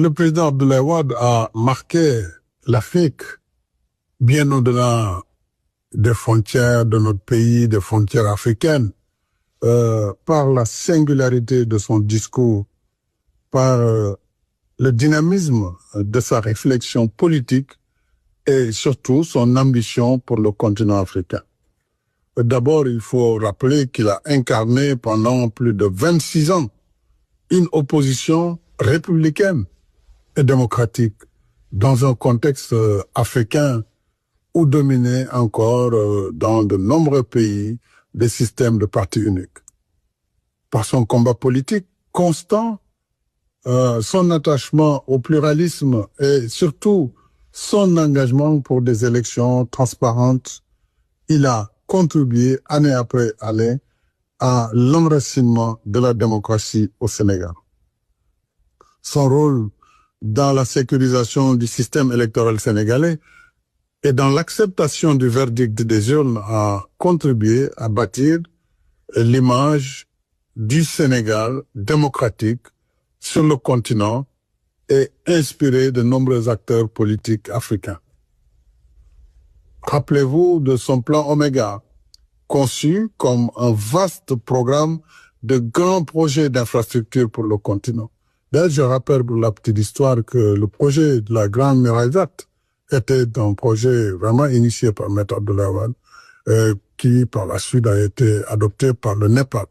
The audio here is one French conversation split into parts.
Le président Abdoulaye Wade a marqué l'Afrique bien au-delà des frontières de notre pays, des frontières africaines, par la singularité de son discours, par le dynamisme de sa réflexion politique et surtout son ambition pour le continent africain. D'abord, il faut rappeler qu'il a incarné pendant plus de 26 ans une opposition républicaine et démocratique dans un contexte africain où dominaient encore dans de nombreux pays des systèmes de parti unique. Par son combat politique constant, son attachement au pluralisme et surtout son engagement pour des élections transparentes, il a contribué année après année à l'enracinement de la démocratie au Sénégal. Son rôle dans la sécurisation du système électoral sénégalais et dans l'acceptation du verdict des urnes a contribué à bâtir l'image du Sénégal démocratique sur le continent et inspiré de nombreux acteurs politiques africains. Rappelez-vous de son plan Oméga, conçu comme un vaste programme de grands projets d'infrastructure pour le continent. D'ailleurs, je rappelle pour la petite histoire que le projet de la Grande Muraille Verte était un projet vraiment initié par Maître Abdoulaye Wade, qui par la suite a été adopté par le Népal.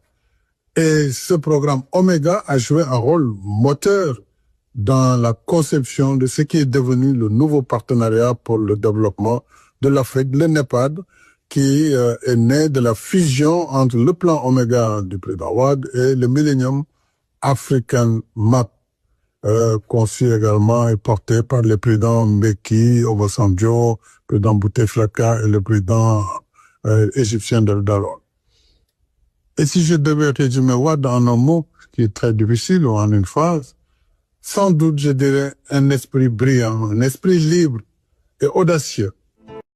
Et ce programme Oméga a joué un rôle moteur dans la conception de ce qui est devenu le nouveau partenariat pour le développement de l'Afrique, le NEPAD, qui est né de la fusion entre le plan Oméga du président Wade et le Millennium African Map, conçu également et porté par le président Mbeki, Obasanjo, le président Bouteflika et le président égyptien Del Dalon. Et si je devais résumer Wade en un mot, qui est très difficile, ou en une phrase, sans doute je dirais un esprit brillant, un esprit libre et audacieux,